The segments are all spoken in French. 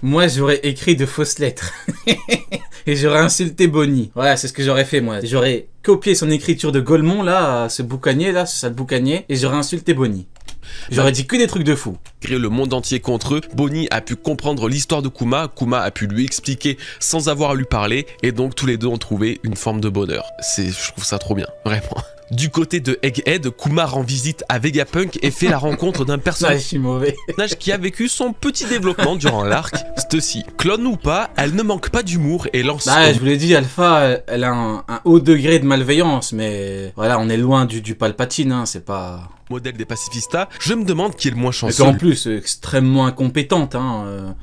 Moi, j'aurais écrit de fausses lettres. Et j'aurais insulté Bonnie. Voilà, c'est ce que j'aurais fait, moi. J'aurais copié son écriture de Golemont, là, ce boucanier, là, ce sale boucanier, et j'aurais insulté Bonnie. J'aurais dit que des trucs de fou. Créer le monde entier contre eux, Bonnie a pu comprendre l'histoire de Kuma, Kuma a pu lui expliquer sans avoir à lui parler, et donc tous les deux ont trouvé une forme de bonheur. Je trouve ça trop bien, vraiment. Du côté de Egghead, Kuma rend visite à Vegapunk et fait la rencontre d'un personnage je suis mauvais. qui a vécu son petit développement durant l'arc, Stussy. Clone ou pas, elle ne manque pas d'humour et lance... Bah, je vous l'ai dit, Alpha, elle a un haut degré de malveillance, mais voilà, on est loin du Palpatine, hein, c'est pas... modèle des pacifistas, je me demande qui est le moins chanceux. Et en plus, extrêmement incompétente, hein.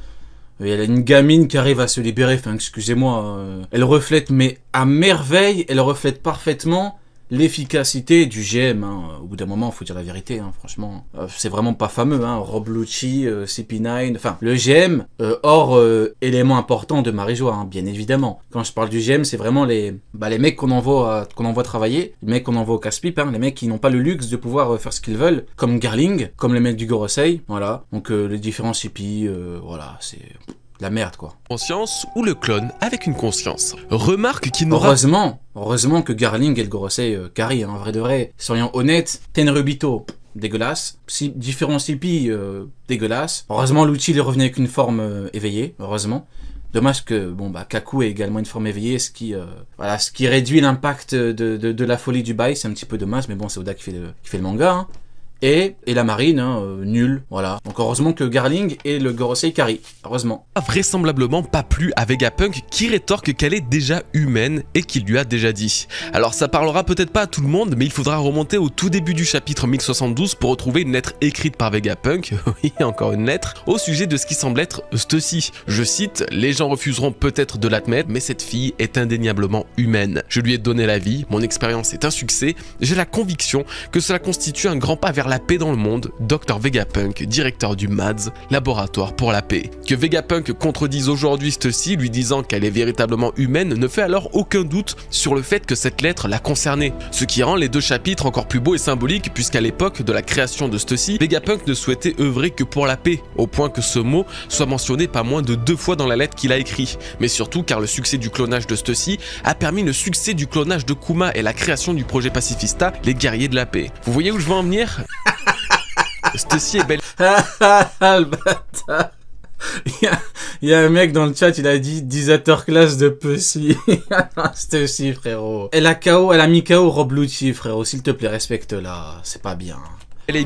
Elle a une gamine qui arrive à se libérer, enfin, excusez-moi. Elle reflète, mais à merveille, elle reflète parfaitement l'efficacité du GM, hein. Au bout d'un moment, faut dire la vérité, hein, franchement. C'est vraiment pas fameux, hein. Rob Lucci, CP9, enfin, le GM, hors élément important de Marie-Joie, hein, bien évidemment. Quand je parle du GM, c'est vraiment les mecs qu'on envoie travailler, les mecs qu'on envoie au casse-pipe, hein, les mecs qui n'ont pas le luxe de pouvoir faire ce qu'ils veulent, comme Garling, comme les mecs du Gorosei, voilà. Donc les différents CP, voilà, c'est... la merde, quoi. Conscience ou le clone avec une conscience. Remarque qu'il n'aura... Heureusement que Garling et le Gorosei carry, hein, en vrai de vrai. Soyons honnêtes, Tenryubito, dégueulasse. Différents CP, dégueulasse. Heureusement, Lucci est revenu avec une forme éveillée, heureusement. Dommage que, bon, bah, Kaku ait également une forme éveillée, ce qui réduit l'impact de la folie du bail. C'est un petit peu dommage, mais bon, c'est Oda qui fait le manga, hein. Et la marine, hein, nulle, voilà. Donc heureusement que Garling et le Gorosei carry, heureusement. Vraisemblablement pas plu à Vegapunk qui rétorque qu'elle est déjà humaine et qu'il lui a déjà dit. Alors ça parlera peut-être pas à tout le monde, mais il faudra remonter au tout début du chapitre 1072 pour retrouver une lettre écrite par Vegapunk, oui encore une lettre, au sujet de ce qui semble être Stussy. Je cite, « Les gens refuseront peut-être de l'admettre, mais cette fille est indéniablement humaine. Je lui ai donné la vie, mon expérience est un succès, j'ai la conviction que cela constitue un grand pas vers la paix dans le monde, Dr Vegapunk, directeur du MADS, laboratoire pour la paix. » Que Vegapunk contredise aujourd'hui Stussy, lui disant qu'elle est véritablement humaine, ne fait alors aucun doute sur le fait que cette lettre l'a concernée. Ce qui rend les deux chapitres encore plus beaux et symboliques, puisqu'à l'époque de la création de Stussy, Vegapunk ne souhaitait œuvrer que pour la paix, au point que ce mot soit mentionné pas moins de 2 fois dans la lettre qu'il a écrite. Mais surtout car le succès du clonage de Stussy a permis le succès du clonage de Kuma et la création du projet pacifista, les guerriers de la paix. Vous voyez où je veux en venir? Stussy est belle. Le bâtard. Il y a un mec dans le chat, il a dit Disator class de Pussy. Stussy, frérot. Elle a mis KO Rob Lucci, frérot. S'il te plaît, respecte-la. C'est pas bien.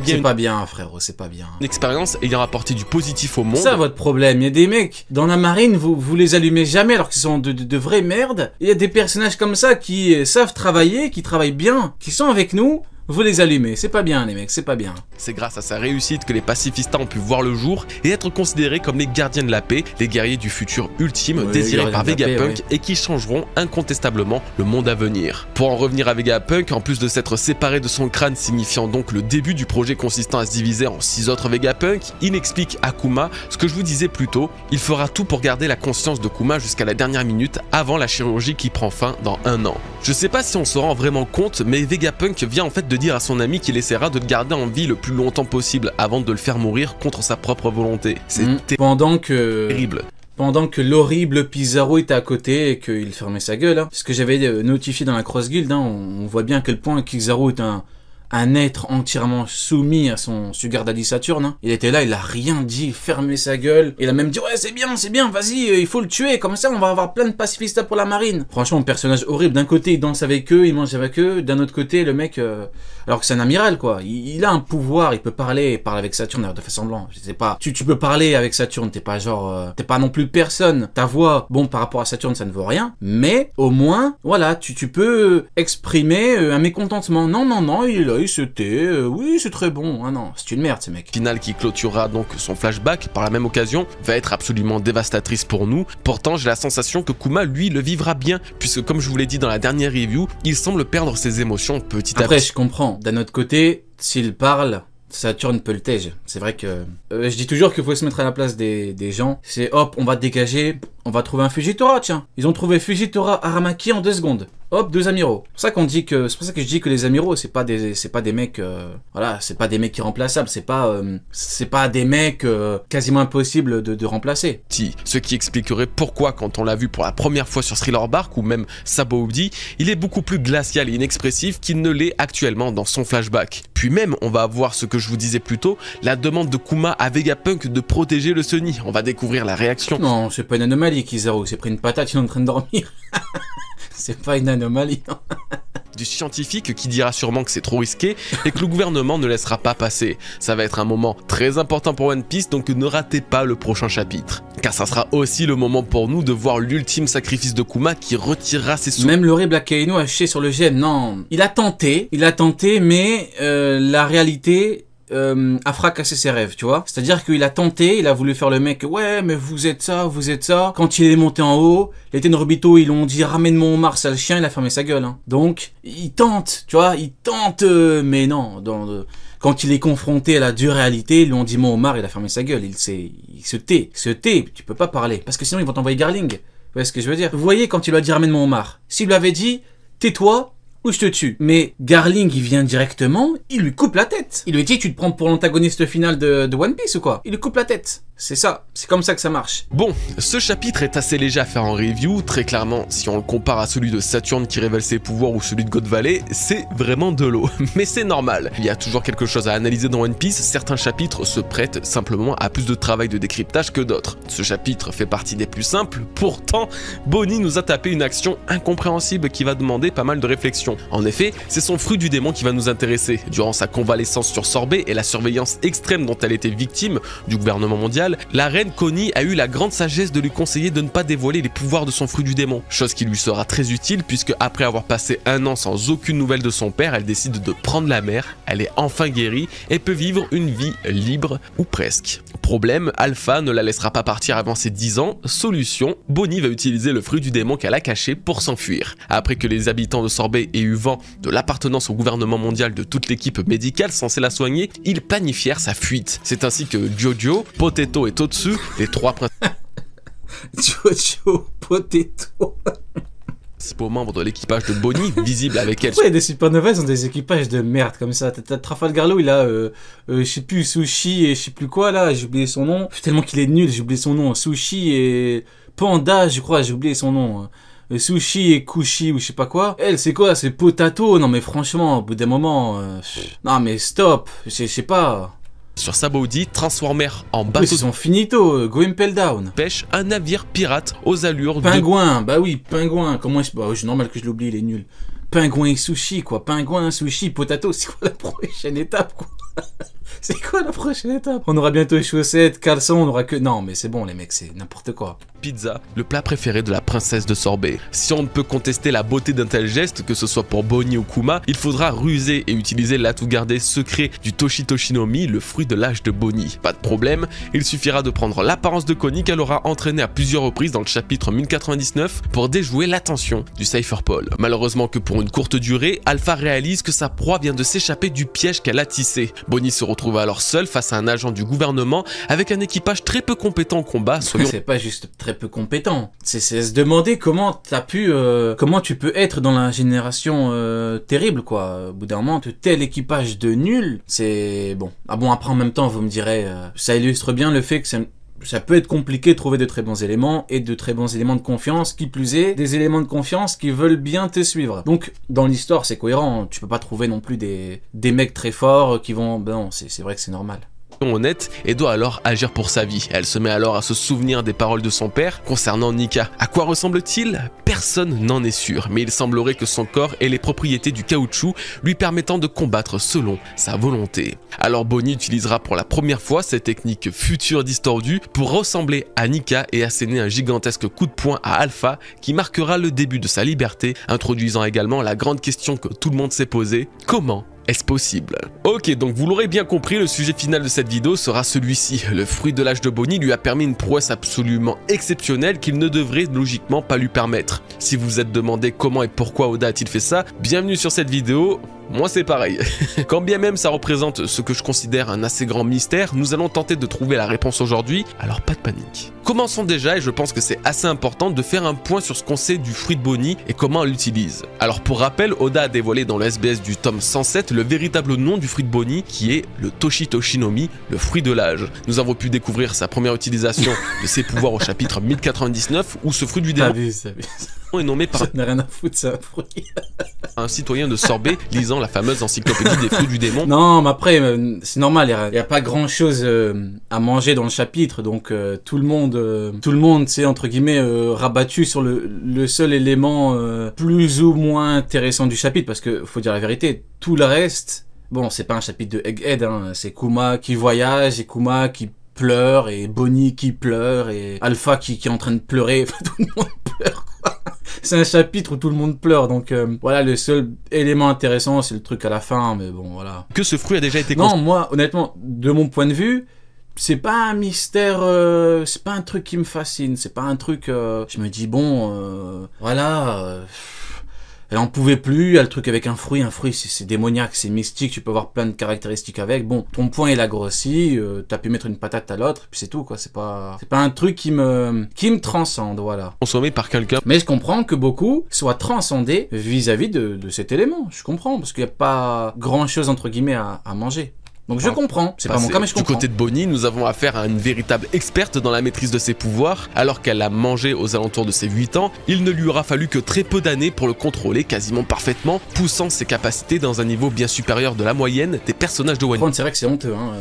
C'est pas bien, frérot, c'est pas bien. Une expérience ayant apporté du positif au monde. C'est ça votre problème. Il y a des mecs dans la marine, vous les allumez jamais alors qu'ils sont de vraies merdes. Il y a des personnages comme ça qui savent travailler, qui travaillent bien, qui sont avec nous. Vous les allumez, c'est pas bien les mecs, c'est pas bien. C'est grâce à sa réussite que les pacifistas ont pu voir le jour et être considérés comme les gardiens de la paix, les guerriers du futur ultime désirés par Vegapunk et qui changeront incontestablement le monde à venir. Pour en revenir à Vegapunk, en plus de s'être séparé de son crâne signifiant donc le début du projet consistant à se diviser en 6 autres Vegapunk, il explique à Kuma ce que je vous disais plus tôt, il fera tout pour garder la conscience de Kuma jusqu'à la dernière minute avant la chirurgie qui prend fin dans 1 an. Je sais pas si on se rend vraiment compte, mais Vegapunk vient en fait de dire à son ami qu'il essaiera de le garder en vie le plus longtemps possible avant de le faire mourir contre sa propre volonté. C'est terrible. Pendant que l'horrible Pizarro était à côté et qu'il fermait sa gueule. Hein. Ce que j'avais notifié dans la Cross Guild, hein, on voit bien à quel point Pizarro est un être entièrement soumis à son Sugar Daddy Saturne. Hein. Il était là, il a rien dit, fermé sa gueule. Il a même dit ouais c'est bien, vas-y, il faut le tuer, comme ça on va avoir plein de pacifistas pour la marine. Franchement, un personnage horrible. D'un côté il danse avec eux, il mange avec eux, d'un autre côté le mec, alors que c'est un amiral quoi, il a un pouvoir, il peut parler avec Saturne, d'ailleurs de faire semblant. Je sais pas, tu peux parler avec Saturne, t'es pas genre, t'es pas non plus personne. Ta voix, bon par rapport à Saturne ça ne vaut rien, mais au moins, voilà, tu peux exprimer un mécontentement. Non, il est là, il se tait, oui c'est très bon, ah non, c'est une merde ces mecs. Finale qui clôturera donc son flashback par la même occasion va être absolument dévastatrice pour nous. Pourtant j'ai la sensation que Kuma lui le vivra bien, puisque comme je vous l'ai dit dans la dernière review, il semble perdre ses émotions petit à petit. Après je comprends, d'un autre côté, s'il parle, Saturne peut le tège. C'est vrai que je dis toujours qu'il faut se mettre à la place des gens. C'est hop, on va te dégager, on va trouver un Fujitora, tiens. Ils ont trouvé Fujitora Aramaki en 2 secondes. hop, 2 amiraux. C'est pour ça que je dis que les amiraux, c'est pas des mecs, voilà, c'est pas des mecs irremplaçables, c'est pas des mecs quasiment impossibles de remplacer. Ce qui expliquerait pourquoi, quand on l'a vu pour la première fois sur Thriller Bark ou même Sabaody, il est beaucoup plus glacial et inexpressif qu'il ne l'est actuellement dans son flashback. Puis même, on va avoir ce que je vous disais plus tôt, la demande de Kuma à Vegapunk de protéger le Sunny. On va découvrir la réaction. Non, c'est pas une anomalie, Kizaru, c'est pris une patate, il est en train de dormir. C'est pas une anomalie, non. Du scientifique qui dira sûrement que c'est trop risqué et que le gouvernement ne laissera pas passer. Ça va être un moment très important pour One Piece, donc ne ratez pas le prochain chapitre. Car ça sera aussi le moment pour nous de voir l'ultime sacrifice de Kuma qui retirera ses sous. Même l'horrible Akainu a chié sur le gène, non. Il a tenté, mais la réalité... a fracassé ses rêves, tu vois. C'est-à-dire qu'il a tenté, il a voulu faire le mec, ouais, mais vous êtes ça. Quand il est monté en haut, les Tenryubito, ils l'ont dit, ramène mon Omar, sale chien, il a fermé sa gueule, hein. Donc, il tente, tu vois, mais non, quand il est confronté à la dure réalité, ils lui ont dit, mon Omar, il a fermé sa gueule, il se tait, tu peux pas parler, parce que sinon ils vont t'envoyer Garling. Vous voyez ce que je veux dire? Vous voyez, quand il lui a dit, ramène mon Omar, s'il lui avait dit, tais-toi, ou je te tue. Mais Garling, il vient directement, il lui coupe la tête. Il lui dit, tu te prends pour l'antagoniste final de One Piece ou quoi? Il lui coupe la tête. C'est ça, c'est comme ça que ça marche. Bon, ce chapitre est assez léger à faire en review, très clairement, si on le compare à celui de Saturne qui révèle ses pouvoirs ou celui de God Valley, c'est vraiment de l'eau. Mais c'est normal, il y a toujours quelque chose à analyser dans One Piece, certains chapitres se prêtent simplement à plus de travail de décryptage que d'autres. Ce chapitre fait partie des plus simples, pourtant, Bonnie nous a tapé une action incompréhensible qui va demander pas mal de réflexion. En effet, c'est son fruit du démon qui va nous intéresser. Durant sa convalescence sur Sorbet et la surveillance extrême dont elle était victime du gouvernement mondial, la reine Connie a eu la grande sagesse de lui conseiller de ne pas dévoiler les pouvoirs de son fruit du démon, chose qui lui sera très utile puisque après avoir passé un an sans aucune nouvelle de son père, elle décide de prendre la mer, elle est enfin guérie et peut vivre une vie libre ou presque. Problème, Alpha ne la laissera pas partir avant ses 10 ans, solution, Bonnie va utiliser le fruit du démon qu'elle a caché pour s'enfuir. Après que les habitants de Sorbet aient eu vent de l'appartenance au gouvernement mondial de toute l'équipe médicale censée la soigner, ils planifièrent sa fuite. C'est ainsi que Jojo, Potato et Totsu, les trois Jojo, Potato... principaux membres de l'équipage de Bonnie, visibles avec elle. Pourquoi des supernovas, ils ont des équipages de merde comme ça? T'as Trafalgar Law, il a, je sais plus, Sushi et je sais plus quoi là, j'ai oublié son nom. Tellement qu'il est nul, j'ai oublié son nom. Sushi et Panda, je crois, j'ai oublié son nom. Sushi et Kushi ou je sais pas quoi. Elle, c'est quoi? C'est Potato? Non mais franchement, au bout d'un moment... Non mais stop, je sais pas... Sur Sabaody, transformèrent en bateau. Ils sont finito, go impel down. Pêche un navire pirate aux allures Pingouin, bah oui, Pingouin. Comment est-ce... Bah, c'est normal que je l'oublie, il est nul. Pingouin et sushi, quoi. Pingouin, sushi, Potato, c'est quoi la prochaine étape, quoi? C'est quoi la prochaine étape? On aura bientôt les chaussettes, caleçons, on aura que... Non, mais c'est bon, les mecs, c'est n'importe quoi. Pizza, le plat préféré de la princesse de Sorbet. Si on ne peut contester la beauté d'un tel geste, que ce soit pour Bonnie ou Kuma, il faudra ruser et utiliser l'atout gardé secret du Toshitoshinomi, le fruit de l'âge de Bonnie. Pas de problème, il suffira de prendre l'apparence de Connie qu'elle aura entraîné à plusieurs reprises dans le chapitre 1099 pour déjouer l'attention du Cypher Paul. Malheureusement que pour une courte durée, Alpha réalise que sa proie vient de s'échapper du piège qu'elle a tissé. Bonnie se retrouve alors seule face à un agent du gouvernement avec un équipage très peu compétent au combat. C'est pas juste très peu compétent. C'est se demander comment comment tu peux être dans la génération terrible, quoi. Au bout d'un moment, tel équipage de nuls, c'est bon. Ah bon, après en même temps, vous me direz, ça illustre bien le fait que ça peut être compliqué de trouver de très bons éléments et de très bons éléments de confiance, qui plus est, des éléments de confiance qui veulent bien te suivre. Donc, dans l'histoire, c'est cohérent. Tu peux pas trouver non plus des mecs très forts qui vont... Ben non, c'est vrai que c'est normal. Honnête et doit alors agir pour sa vie. Elle se met alors à se souvenir des paroles de son père concernant Nika. À quoi ressemble-t-il? Personne n'en est sûr, mais il semblerait que son corps ait les propriétés du caoutchouc, lui permettant de combattre selon sa volonté. Alors Bonnie utilisera pour la première fois cette technique future distordue pour ressembler à Nika et asséner un gigantesque coup de poing à Alpha qui marquera le début de sa liberté, introduisant également la grande question que tout le monde s'est posée: comment est-ce possible? Ok, donc vous l'aurez bien compris, le sujet final de cette vidéo sera celui-ci. Le fruit de l'âge de Bonnie lui a permis une prouesse absolument exceptionnelle qu'il ne devrait logiquement pas lui permettre. Si vous vous êtes demandé comment et pourquoi Oda a-t-il fait ça, bienvenue sur cette vidéo, Moi c'est pareil. Quand bien même ça représente ce que je considère un assez grand mystère, nous allons tenter de trouver la réponse aujourd'hui, alors pas de panique. Commençons déjà, et je pense que c'est assez important de faire un point sur ce qu'on sait du fruit de Bonnie et comment on l'utilise. Alors pour rappel, Oda a dévoilé dans le SBS du tome 107 le véritable nom du fruit de Bonnie qui est le Toshi-Toshinomi, le fruit de l'âge. Nous avons pu découvrir sa première utilisation de ses pouvoirs au chapitre 1099 où ce fruit du démon est nommé par rien à foutre, c'est un fruit. un citoyen de Sorbet lisant la fameuse encyclopédie des fruits du démon. Non, mais après, c'est normal, il n'y a pas grand chose à manger dans le chapitre, donc tout le monde, c'est entre guillemets rabattu sur le seul élément plus ou moins intéressant du chapitre, parce que faut dire la vérité, tout le reste, bon, c'est pas un chapitre de Egghead, hein, c'est Kuma qui voyage et Kuma qui pleure et Bonnie qui pleure et Alpha qui est en train de pleurer, enfin, tout le monde pleure, quoi. C'est un chapitre où tout le monde pleure, donc voilà, le seul élément intéressant c'est le truc à la fin, mais bon voilà. Que ce fruit a déjà été Non, moi honnêtement, de mon point de vue, c'est pas un mystère, c'est pas un truc qui me fascine, c'est pas un truc, je me dis bon, voilà, elle en pouvait plus, il y a le truc avec un fruit c'est démoniaque, c'est mystique, tu peux avoir plein de caractéristiques avec, bon, ton poing il a grossi, t'as pu mettre une patate à l'autre, puis c'est tout quoi, c'est pas un truc qui me transcende, voilà. Consommé par quelqu'un. Mais je comprends que beaucoup soient transcendés vis-à-vis de cet élément, je comprends, parce qu'il n'y a pas grand chose entre guillemets à manger. Donc je comprends, c'est pas mon cas mais je comprends. Du côté de Bonnie, nous avons affaire à une véritable experte dans la maîtrise de ses pouvoirs. Alors qu'elle a mangé aux alentours de ses 8 ans, il ne lui aura fallu que très peu d'années pour le contrôler quasiment parfaitement, poussant ses capacités dans un niveau bien supérieur de la moyenne des personnages de One Piece. C'est vrai que c'est honteux, hein.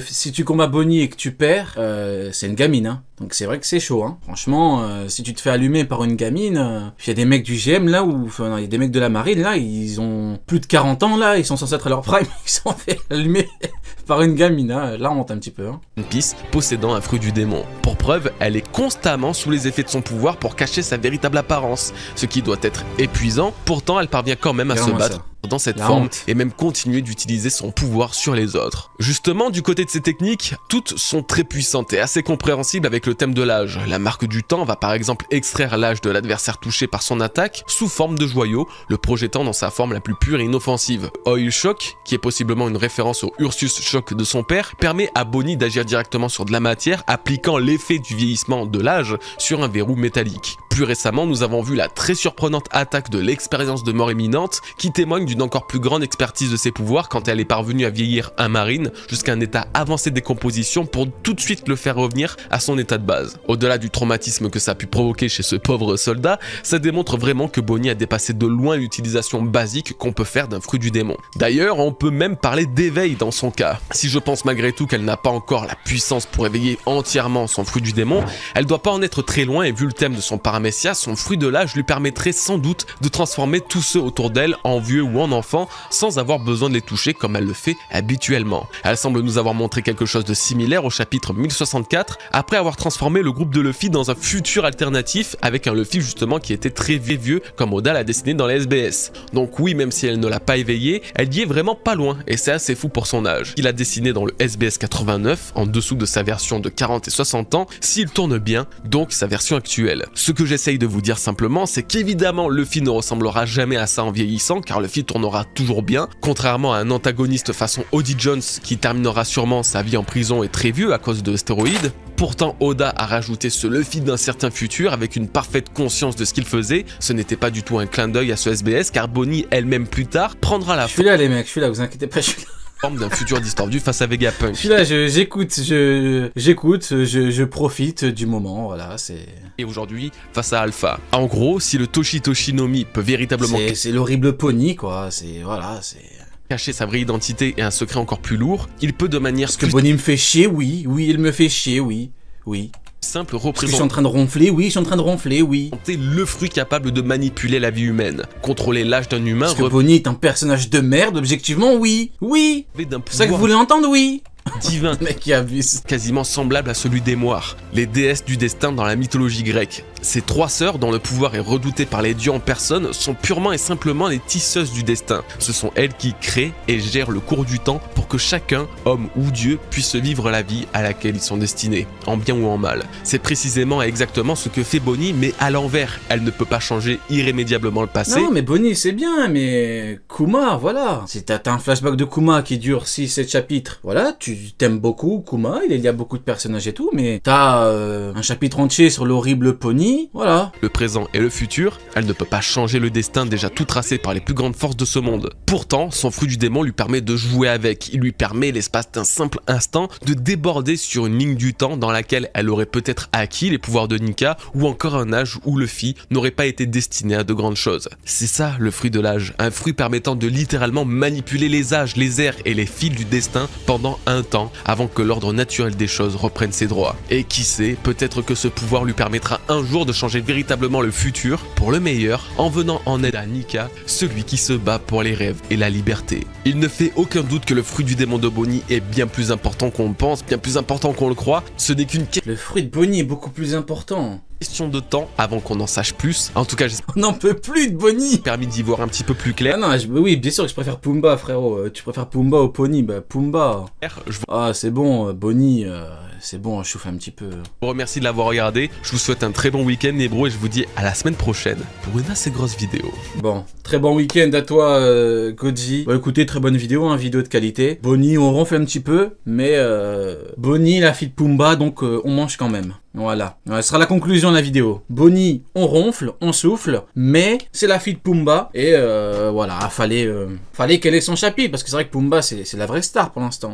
Si tu combats Bonnie et que tu perds, c'est une gamine, hein. Donc c'est vrai que c'est chaud, hein. Franchement, si tu te fais allumer par une gamine, il y a des mecs du GM là, ou enfin, il y a des mecs de la marine là, ils ont plus de 40 ans là, ils sont censés être à leur prime, ils sont fait allumer par une gamine, hein. Là on monte un petit peu, hein. One Piece possédant un fruit du démon. Pour preuve, elle est constamment sous les effets de son pouvoir pour cacher sa véritable apparence, ce qui doit être épuisant, pourtant elle parvient quand même à se battre dans cette forme et même continuer d'utiliser son pouvoir sur les autres. Justement, du côté de ces techniques, toutes sont très puissantes et assez compréhensibles avec le thème de l'âge. La marque du temps va par exemple extraire l'âge de l'adversaire touché par son attaque sous forme de joyau, le projetant dans sa forme la plus pure et inoffensive. Oil Shock, qui est possiblement une référence au Ursus Shock de son père, permet à Bonnie d'agir directement sur de la matière, appliquant l'effet du vieillissement de l'âge sur un verrou métallique. Plus récemment, nous avons vu la très surprenante attaque de l'expérience de mort imminente, qui témoigne d'une encore plus grande expertise de ses pouvoirs quand elle est parvenue à vieillir un marine jusqu'à un état avancé de décomposition pour tout de suite le faire revenir à son état de base. Au-delà du traumatisme que ça a pu provoquer chez ce pauvre soldat, ça démontre vraiment que Bonnie a dépassé de loin l'utilisation basique qu'on peut faire d'un fruit du démon. D'ailleurs, on peut même parler d'éveil dans son cas. Si je pense malgré tout qu'elle n'a pas encore la puissance pour éveiller entièrement son fruit du démon, elle doit pas en être très loin et vu le thème de son paramécia, son fruit de l'âge lui permettrait sans doute de transformer tous ceux autour d'elle en vieux ou en enfants sans avoir besoin de les toucher comme elle le fait habituellement. Elle semble nous avoir montré quelque chose de similaire au chapitre 1064 après avoir transformé le groupe de Luffy dans un futur alternatif avec un Luffy justement qui était très vieux comme Oda l'a dessiné dans les SBS. Donc oui, même si elle ne l'a pas éveillé, elle y est vraiment pas loin et c'est assez fou pour son âge. Il a dessiné dans le SBS 89 en dessous de sa version de 40 et 60 ans s'il tourne bien, donc sa version actuelle. Ce que j'essaye de vous dire simplement, c'est qu'évidemment Luffy ne ressemblera jamais à ça en vieillissant car Luffy tournera toujours bien, contrairement à un antagoniste façon Oddie Jones qui terminera sûrement sa vie en prison et très vieux à cause de stéroïdes. Pourtant, Oda a rajouté ce Luffy d'un certain futur avec une parfaite conscience de ce qu'il faisait. Ce n'était pas du tout un clin d'œil à ce SBS car Bonnie elle-même plus tard prendra la forme. Je suis là les mecs, je suis là, vous inquiétez pas, je suis là. D'un futur distordu face à Vegapunk. Je suis là, j'écoute, je profite du moment, voilà, c'est... Et aujourd'hui, face à Alpha. En gros, si le Toshi-Toshinomi peut véritablement... C'est l'horrible pony, quoi, c'est... Voilà, c'est... cacher sa vraie identité et un secret encore plus lourd, il peut de manière... Parce que Bonnie me fait chier, oui, il me fait chier, oui. Simple représenter. Je suis en train de ronfler, oui, le fruit capable de manipuler la vie humaine, contrôler l'âge d'un humain. Parce que Bonnie est un personnage de merde, objectivement, oui. C'est ça que vous voulez entendre, oui. divin, Le mec qui abuse. quasiment semblable à celui des moires, les déesses du destin dans la mythologie grecque. Ces 3 sœurs, dont le pouvoir est redouté par les dieux en personne, sont purement et simplement les tisseuses du destin. Ce sont elles qui créent et gèrent le cours du temps pour que chacun, homme ou dieu, puisse vivre la vie à laquelle ils sont destinés, en bien ou en mal. C'est précisément et exactement ce que fait Bonnie, mais à l'envers. Elle ne peut pas changer irrémédiablement le passé. Non, mais Bonnie, c'est bien, mais Kuma, voilà. Si t'as un flashback de Kuma qui dure 6-7 chapitres, voilà, tu t'aimes beaucoup Kuma, il y a beaucoup de personnages et tout, mais t'as un chapitre entier sur l'horrible Pony, voilà. Le présent et le futur, elle ne peut pas changer le destin déjà tout tracé par les plus grandes forces de ce monde. Pourtant, son fruit du démon lui permet de jouer avec, il lui permet, l'espace d'un simple instant, de déborder sur une ligne du temps dans laquelle elle aurait peut-être acquis les pouvoirs de Nika, ou encore un âge où Luffy n'aurait pas été destiné à de grandes choses. C'est ça le fruit de l'âge, un fruit permettant de littéralement manipuler les âges, les airs et les fils du destin pendant un temps, avant que l'ordre naturel des choses reprenne ses droits. Et qui sait, peut-être que ce pouvoir lui permettra un jour de changer véritablement le futur, pour le meilleur, en venant en aide à Nika, celui qui se bat pour les rêves et la liberté. Il ne fait aucun doute que le fruit du démon de Bonnie est bien plus important qu'on le pense, bien plus important qu'on le croit. Ce n'est qu'une Le fruit de Bonnie est beaucoup plus important. question de temps avant qu'on en sache plus. En tout cas, j'espère On n'en peut plus de Bonnie. permis d'y voir un petit peu plus Ah clair. non, oui, bien sûr que je préfère Pumba, frérot. Tu préfères Pumba au Pony, bah Pumba. Je Ah, c'est bon, Bonnie, c'est bon, je chauffe un petit peu. vous remercie de l'avoir regardé. Je vous souhaite un très bon week-end, les bros, et je vous dis à la semaine prochaine pour une assez grosse vidéo. Bon, très bon week-end à toi, Godzi. Bah écoutez, très bonne vidéo, hein, vidéo de qualité. Bonnie, on ronfle un petit peu, mais Bonnie, la fille de Pumba, donc on mange quand même. Voilà, ce sera la conclusion de la vidéo. Bonnie, on ronfle, on souffle, mais c'est la fille de Pumba. Et voilà, fallait qu'elle ait son chapitre, parce que c'est vrai que Pumba, c'est la vraie star pour l'instant.